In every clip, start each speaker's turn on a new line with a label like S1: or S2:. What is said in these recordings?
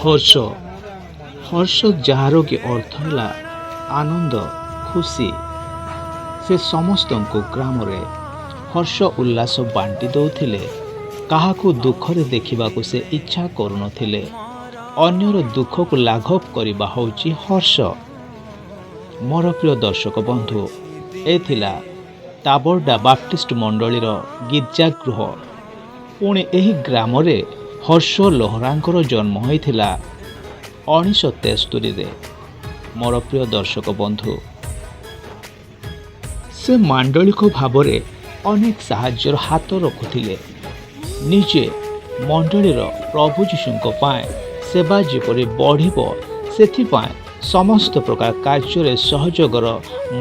S1: हर्ष हर्ष jar कि अर्थ है आनंद खुशी से समस्त को ग्राम रे हर्ष उल्लास बांटी दौले क्या दुखरे देखा से इच्छा करुनथिले अन्यर दुख को लाघव करने हूँ हर्ष। मोर प्रिय दर्शक बंधु ए थिला ताबरडा बाप्टिस्ट मंडलीर गिर्जागृह पुणी एही ग्राम रे हर्ष लोहरांकर जन्म होइथिला 1973 रे। मोर प्रिय दर्शक बंधु से मांडलिक भाव में अनेक साहाय्यर हाथ रखुथिले निजे मंडलीर प्रभु जीशुଙ୍କ ପାଇଁ सेवा जेपरि बढ़िबो सेथिपाई समस्त प्रकार कार्य सहयोगर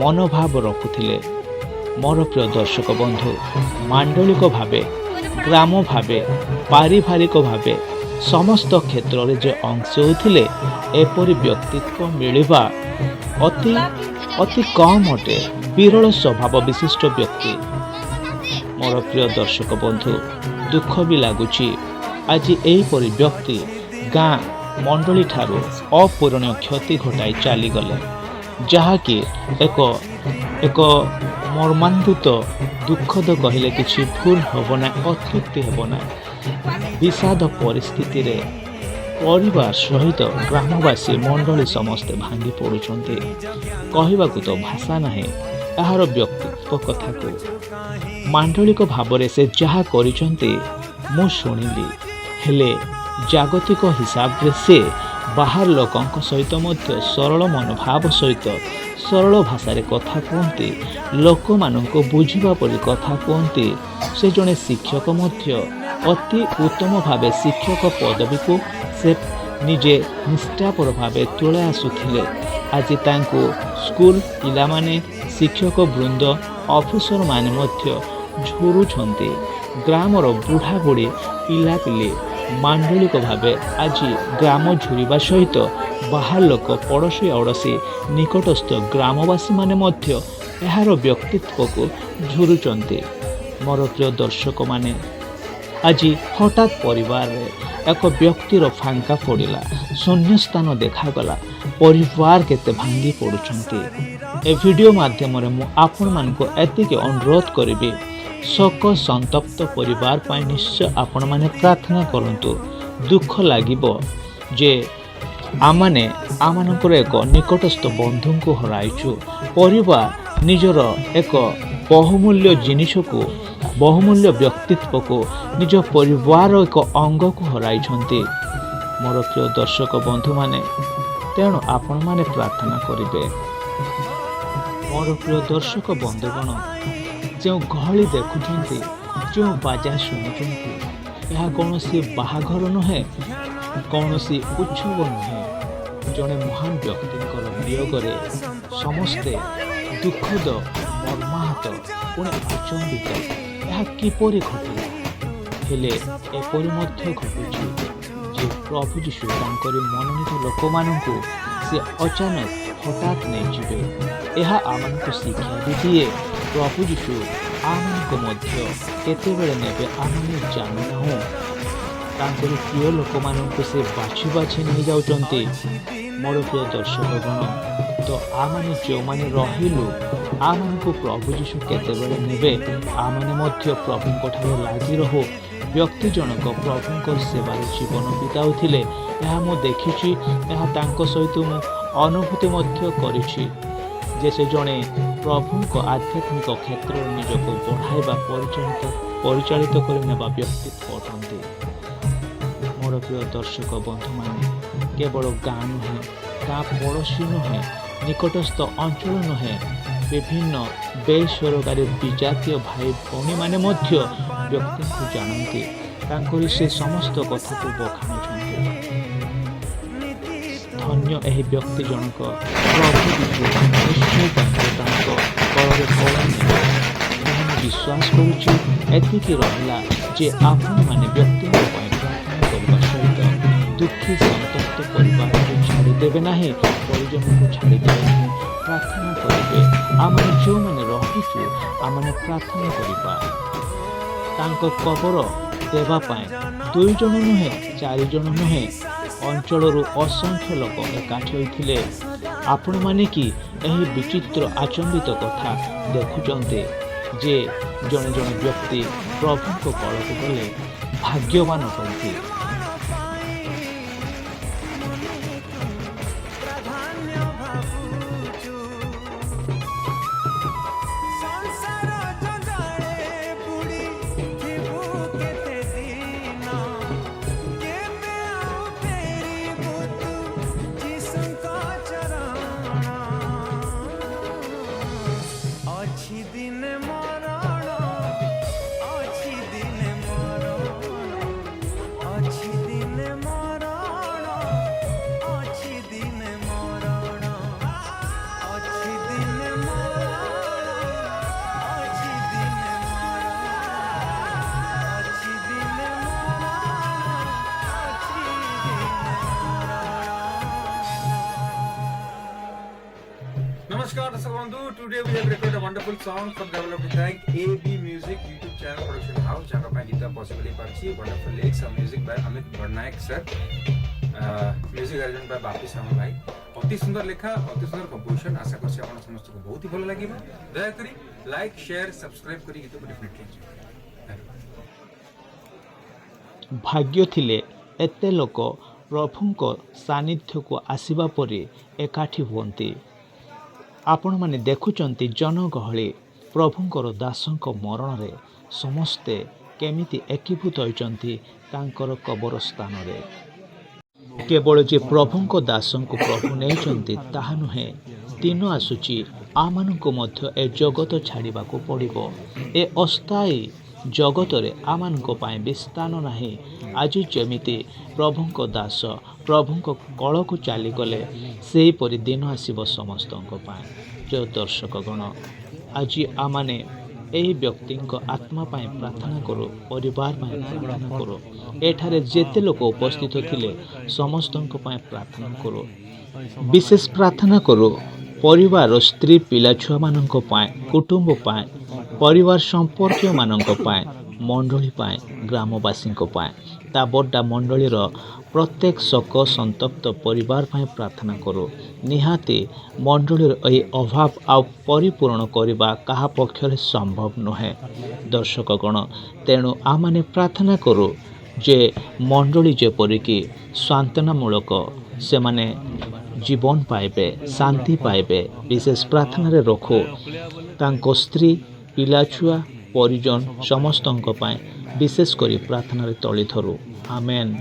S1: मनोभाव रखुथिले। मोर प्रिय दर्शक बंधु मांडलिक भावे ग्राम भावे पारिवारिक भावे समस्त क्षेत्र में जो अंश होते एपरी व्यक्तित्व मिलवा अति अति कम अटे विरल स्वभाव विशिष्ट व्यक्ति। मोर प्रिय दर्शक बंधु दुख भी लगुच आज यहीपरि व्यक्ति गाँ मंडली ठारू अपूरणीय क्षति घटाई चलीगले जहाँकि एक मर्मान्वित दुखद कहले किसी भूल हम ना अत्युक्ति हेब ना विषाद परिस्थिति रे परिवार सहित ग्रामवासी मंडली समस्ते भांगी पड़ुछन्ते कहवाकू तो भाषा नहीं यार व्यक्तित्व कथा को मांडलिक भाव में से जहाँ करिछन्ते मु शुणिली हेले जागतिक हिसाब रे से बाहर लोकों सहित मध्य सरल मनोभाव सहित सरल भाषा कथा कहते लोक मानक बुझिबा परि कथा कहते से जड़े शिक्षक मध्य अति उत्तम भावे शिक्षक पदवी को से निजे निष्ठापर भावे तुले आसुथिले आज तांको स्कूल पिला माने शिक्षक वृंद ऑफिसर माने मध्य झुरुछन्ते ग्रामर बुढ़ा बुढ़ी पिला पिले मांडलिक भावे आज ग्राम झुरिबा सहित बाहर लोक पड़ोशी अड़ोशी निकटस्थ ग्रामवासी माने मध्य यार व्यक्तित्व को झुरुचंते। मोर प्रिय दर्शक माने आज हठात परिवार रे एक व्यक्तिर फांका पड़ा शून्य स्थान देखागला परिवार केते भांगी पड़ुछंती। ए वीडियो माध्यम मु आपण मानको एतिके अनुरोध करिबे शोक संतप्त परिवार पाई निश्चय आपण माने प्रार्थना करंतु दुख लागिबो जे आमाने आमानकर एक निकटस्थ बंधु को हराइछु परिवार निजर एक बहुमूल्य जिनिस को बहुमूल्य व्यक्तित्व को निज परिवार एक अंग को हराइछन्ति। मोर प्रिय दर्शक बंधु माने तेणु आपण माने प्रार्थना करिबे। मोर प्रिय दर्शक बंधुगण जो गहली देखुछन्ति जो बाजा शुणुछन्ति यह कौनसी बाहाघर नुहे कौनसी उत्सव नुहे जड़े महान व्यक्ति वियोगरे समस्ते दुखद मर्माहत पुणे अचंबित यह किपरि घटिला हेले एपरि मध्य घटुछि जे प्रभु जीशु तांकरी मनोनीत लोक माननकु से अचानक हठात नहीं जिबे यह आमनकु शिक्षा भी दिए प्रभु जीशु आमनकु मध्य केतेबेले नेबे आमने जानुनाहु तांकरी प्रिय लोक माननकु से बाछि बाछि नहीं जाउचंती। मोर प्रिय दर्शक गण तो आमने जो माने रहिलु आमन को प्रभु जीशु केतेबेले नेबे आमने मध्य प्रभु ठारे लागि रहो व्यक्ति जनक प्रभु सेवार जीवन बिताउथिले यह मु देखिछि यह तांको सहित मु अनुभूति मध्य करिछि जे से जणे प्रभु को आध्यात्मिक क्षेत्र में निजको बढ़ाइबा परिचालित करनेबा व्यक्तित्व अटंती। मोर प्रिय दर्शक बंधु माने केवल गाँ नुहे गाँ पड़ोशी नुहे निकटस्थ अंचल नुहे विभिन्न बेसरकारी विजातीय भाई भौणी माने मध्य व्यक्ति को जानती तांकरी से समस्त कथा को बखाणुछन्ति। धन्य एही व्यक्ति जनक प्रभु जीशु निश्चय तांको कଳରେ पड़ाने विश्वास करुछि एतिकी रहिला जे आपण माने व्यक्ति प्रार्थना करबा सहित दुखी संतप्त परिवार को छाड़ी देवे नाही परिजन को छाड़ी देवे नाही प्रार्थना करिवे आमे जो माने रहिछु आमे प्रार्थना करिबा तांको कबर देवा पाए 2 जन नुहे 4 जन नुहे ଅଞ୍ଚଳରୁ ଅସଂଖ୍ୟ ଲୋକ ଏକାଠି ହୋଇଥିଲେ। ଆପଣମାନେ କି ଏହି ବିଚିତ୍ର ଆଚମ୍ବିତ କଥା ଦେଖୁଛନ୍ତି ଯେ ଜଣେ ଜଣେ ବ୍ୟକ୍ତି ପ୍ରଭୁଙ୍କ କଳକୁ ଗଲେ ଭାଗ୍ୟବାନ ହୁଅନ୍ତି।
S2: Namaskar Darsak Bandhu. Today we have recorded a wonderful song from the developer thank AB Music YouTube channel production house. जहाँ पर Gita possibly parchi wonderful lyrics and music by Amit Bharnaik sir. Music arrangement by Bapi सामा भाई. अति सुंदर लेखा अति सुंदर composition आशा करछि आपण समस्त को बहुत ही भल लागिबा. दया करी लाइक शेयर सब्सक्राइब करी गीत को डेफिनेटली
S1: ଭାଗ୍ୟ ଥିଲେ ଏତେ ଲୋକ ପ୍ରଭୁଙ୍କ ସାନ୍ନିଧ୍ୟକୁ ଆସିବା ପରେ ଏକାଠି ହୁଅନ୍ତି। ଆପଣମାନେ ଦେଖୁଛନ୍ତି ଜନଗହଳି ପ୍ରଭୁଙ୍କର ଦାସଙ୍କ ମରଣରେ ସମସ୍ତେ କେମିତି ଏକୀଭୂତ ହୋଇଛନ୍ତି ତାଙ୍କର କବର ସ୍ଥାନରେ। କେବଳ ଯେ ପ୍ରଭୁଙ୍କ ଦାସଙ୍କୁ ପ୍ରଭୁ ନେଇଛନ୍ତି ତାହା ନୁହେଁ, ଦିନ ଆସୁଛି ଆମମାନଙ୍କୁ ମଧ୍ୟ ଏ ଜଗତ ଛାଡ଼ିବାକୁ ପଡ଼ିବ। ଏ ଅସ୍ଥାୟୀ ଜଗତରେ ଆମମାନଙ୍କ ପାଇଁ ବି ସ୍ଥାନ ନାହିଁ। ଆଜି ଯେମିତି ପ୍ରଭୁଙ୍କ ଦାସ ପ୍ରଭୁଙ୍କ କଳକୁ ଚାଲିଗଲେ ସେହିପରି ଦିନ ଆସିବ ସମସ୍ତଙ୍କ ପାଇଁ। ପ୍ରିୟ ଦର୍ଶକଗଣ, ଆଜି ଆମମାନେ ଏହି ବ୍ୟକ୍ତିଙ୍କ ଆତ୍ମା ପାଇଁ ପ୍ରାର୍ଥନା କରୁ, ପରିବାର ପାଇଁ ପ୍ରାର୍ଥନା କରୁ। ଏଠାରେ ଯେତେ ଲୋକ ଉପସ୍ଥିତ ଥିଲେ ସମସ୍ତଙ୍କ ପାଇଁ ପ୍ରାର୍ଥନା କରୁ। ବିଶେଷ ପ୍ରାର୍ଥନା କରୁ ପରିବାର, ସ୍ତ୍ରୀ, ପିଲା ଛୁଆମାନଙ୍କ ପାଇଁ, କୁଟୁମ୍ବ ପାଇଁ, ପରିବାର ସମ୍ପର୍କୀୟମାନଙ୍କ ପାଇଁ, ମଣ୍ଡଳୀ ପାଇଁ, ଗ୍ରାମବାସୀଙ୍କ ପାଇଁ, ତାବଡ୍ଡା ମଣ୍ଡଳୀର ପ୍ରତ୍ୟେକ ଶୋକ ସନ୍ତପ୍ତ ପରିବାର ପାଇଁ ପ୍ରାର୍ଥନା କରୁ। ନିହାତି ମଣ୍ଡଳୀର ଏହି ଅଭାବ ଆଉ ପରିପୂରଣ କରିବା କାହା ପକ୍ଷରେ ସମ୍ଭବ ନୁହେଁ ଦର୍ଶକଗଣ। ତେଣୁ ଆମମାନେ ପ୍ରାର୍ଥନା କରୁ ଯେ ମଣ୍ଡଳୀ ଯେପରିକି ସାନ୍ତ୍ୱନାମୂଳକ ସେମାନେ ଜୀବନ ପାଇବେ, ଶାନ୍ତି ପାଇବେ। ବିଶେଷ ପ୍ରାର୍ଥନାରେ ରଖୁ ତାଙ୍କ ସ୍ତ୍ରୀ, ପିଲାଛୁଆ, ପରିଜନ ସମସ୍ତଙ୍କ ପାଇଁ ବିଶେଷ କରି ପ୍ରାର୍ଥନାରେ ତଳି ଧରୁ। ଆମେନ୍।